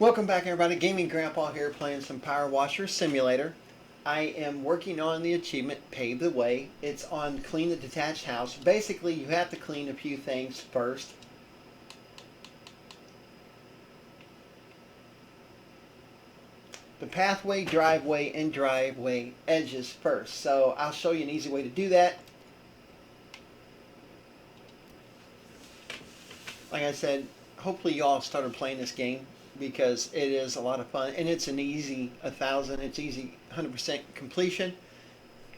Welcome back, everybody. Gaming Grandpa here, playing some PowerWash Simulator. I am working on the achievement Pave the Way. It's on Clean the Detached House. Basically, you have to clean a few things first. The pathway, driveway, and driveway edges first. So I'll show you an easy way to do that. Like I said, hopefully you all have started playing this game because it is a lot of fun and it's an easy 1,000. It's easy 100% completion.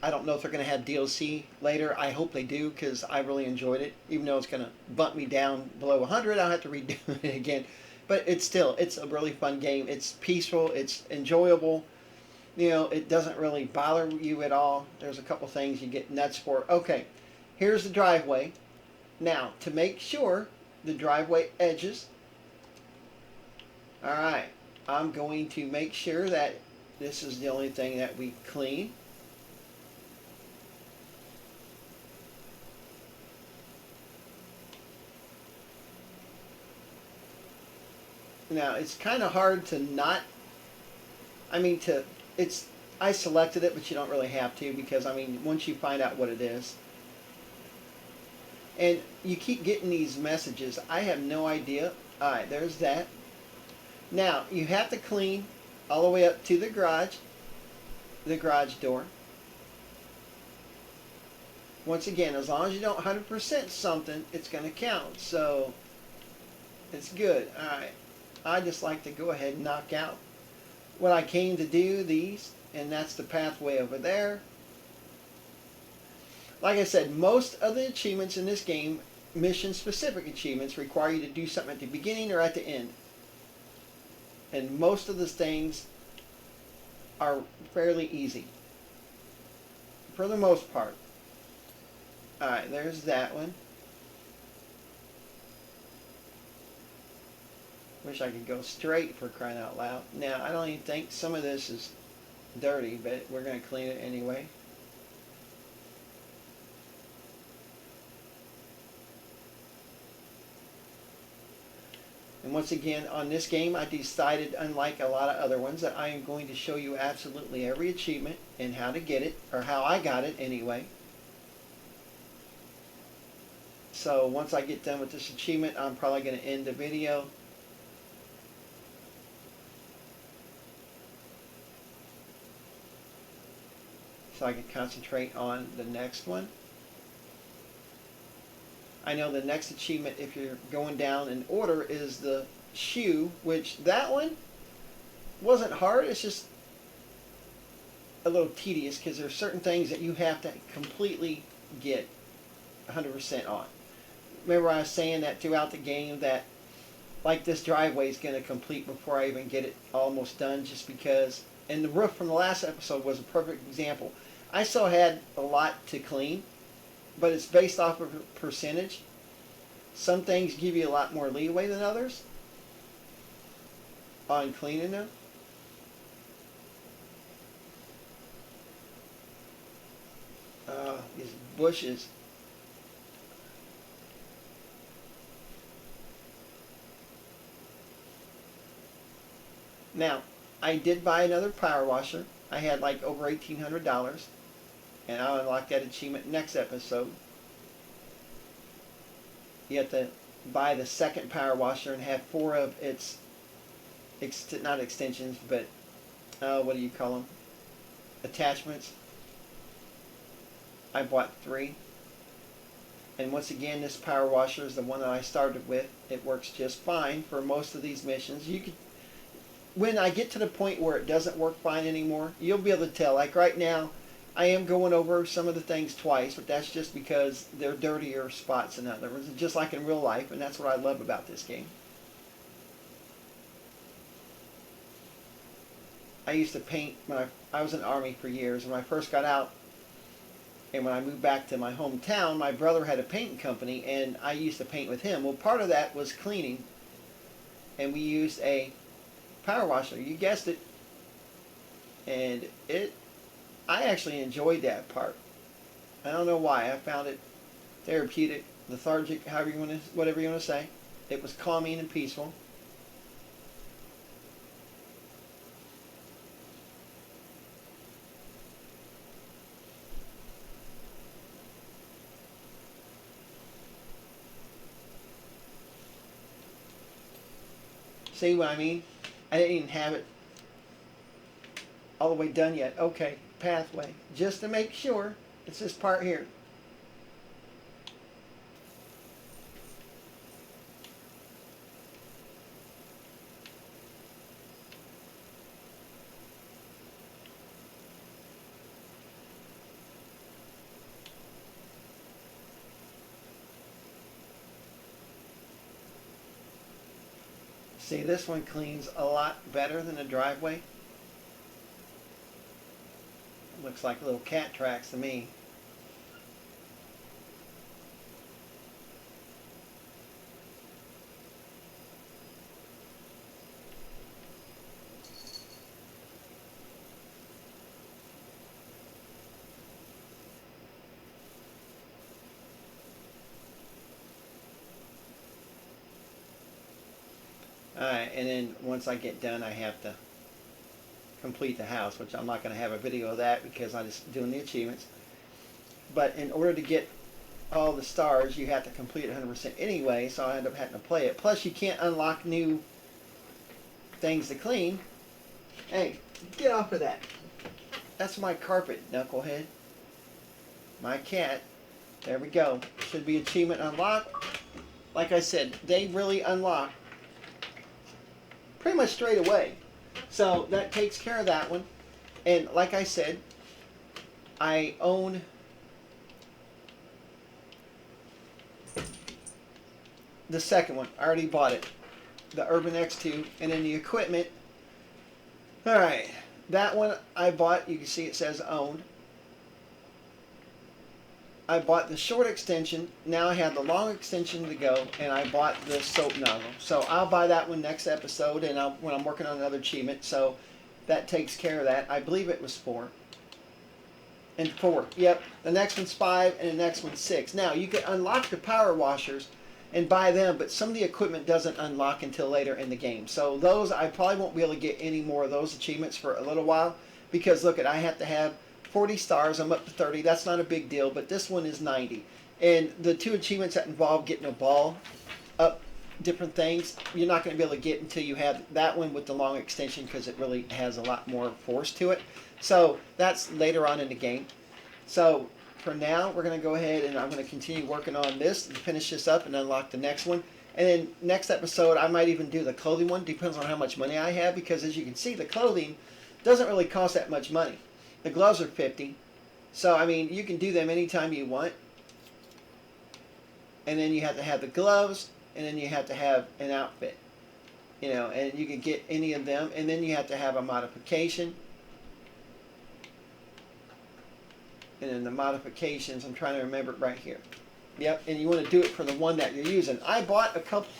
I don't know if they're going to have DLC later. I hope they do because I really enjoyed it. Even though it's going to bump me down below 100, I'll have to redo it again. But it's a really fun game. It's peaceful. It's enjoyable. You know, it doesn't really bother you at all. There's a couple things you get nuts for. Okay, here's the driveway. Now, to make sure the driveway edges, all right, I'm going to make sure that this is the only thing that we clean. Now, it's kind of hard to not, I selected it, but you don't really have to because, once you find out what it is. And you keep getting these messages. I have no idea. All right, there's that. Now, you have to clean all the way up to the garage door. Once again, as long as you don't 100% something, it's going to count. So, it's good. All right. I just like to go ahead and knock out what I came to do, these, and that's the pathway over there. Like I said, most of the achievements in this game, mission-specific achievements, require you to do something at the beginning or at the end. And most of the things are fairly easy, for the most part. Alright, there's that one. Wish I could go straight, for crying out loud. Now, I don't even think some of this is dirty, but we're going to clean it anyway. And once again, on this game, I decided, unlike a lot of other ones, that I am going to show you absolutely every achievement and how to get it, or how I got it anyway. So once I get done with this achievement, I'm probably going to end the video. So I can concentrate on the next one. I know the next achievement, if you're going down in order, is the shoe, which that one wasn't hard. It's just a little tedious because there's certain things that you have to completely get 100% on. Remember I was saying that throughout the game that like this driveway is going to complete before I even get it almost done, just because, and the roof from the last episode was a perfect example. I still had a lot to clean, but it's based off of a percentage. Some things give you a lot more leeway than others on cleaning them. These bushes. Now, I did buy another power washer. I had like over $1,800. And I'll unlock that achievement next episode. You have to buy the second power washer and have 4 of its, not extensions, but what do you call them? Attachments. I bought 3. And once again, this power washer is the one that I started with. It works just fine for most of these missions. You could, when I get to the point where it doesn't work fine anymore, you'll be able to tell. Like right now, I am going over some of the things twice, but that's just because they're dirtier spots than others, just like in real life, and that's what I love about this game. I used to paint when I was in the Army for years. When I first got out, and when I moved back to my hometown, my brother had a painting company, and I used to paint with him. Well, part of that was cleaning, and we used a power washer. You guessed it. And I actually enjoyed that part. I don't know why. I found it therapeutic, lethargic, whatever you want to say. It was calming and peaceful. See what I mean? I didn't even have it all the way done yet. Okay, pathway. Just to make sure, it's this part here. See, this one cleans a lot better than the driveway. Looks like little cat tracks to me. Alright, and then once I get done, I have to complete the house, which I'm not going to have a video of that because I'm just doing the achievements. But in order to get all the stars, you have to complete 100% anyway, so I end up having to play it. Plus, you can't unlock new things to clean. Hey, get off of that. That's my carpet, knucklehead. My cat. There we go. Should be achievement unlocked. Like I said, they really unlock pretty much straight away. So that takes care of that one. And like I said, I own the second one. I already bought it. The Urban X2. And then the equipment. Alright. That one I bought. You can see it says owned. I bought the short extension. Now I have the long extension to go, and I bought the soap nozzle. So I'll buy that one next episode, and when I'm working on another achievement. So that takes care of that. I believe it was 4. And 4. Yep. The next one's 5, and the next one's 6. Now you can unlock the power washers and buy them, but some of the equipment doesn't unlock until later in the game. So those, I probably won't be able to get any more of those achievements for a little while, because look, I have to have 40 stars. I'm up to 30. That's not a big deal, but this one is 90. And the 2 achievements that involve getting a ball up different things, you're not going to be able to get until you have that one with the long extension, because it really has a lot more force to it. So that's later on in the game. So for now, we're going to go ahead and I'm going to continue working on this and finish this up and unlock the next one. And then next episode, I might even do the clothing one. Depends on how much money I have, because as you can see, the clothing doesn't really cost that much money. The gloves are 50. So, I mean, you can do them anytime you want. And then you have to have the gloves, and then you have to have an outfit. You know, and you can get any of them. And then you have to have a modification. And then the modifications, I'm trying to remember it right here. Yep, and you want to do it for the one that you're using. I bought a couple,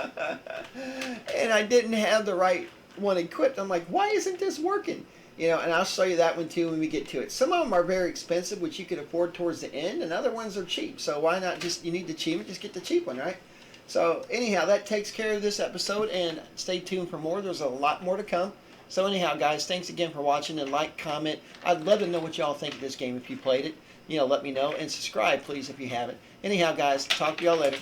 and I didn't have the right one equipped. I'm like, why isn't this working? You know, and I'll show you that one too when we get to it. Some of them are very expensive, which you can afford towards the end, and other ones are cheap. So why not just, you need the achievement, just get the cheap one, right? So anyhow, that takes care of this episode, and stay tuned for more. There's a lot more to come. So anyhow, guys, thanks again for watching, and like, comment. I'd love to know what y'all think of this game if you played it. You know, let me know, and subscribe, please, if you haven't. Anyhow, guys, talk to y'all later.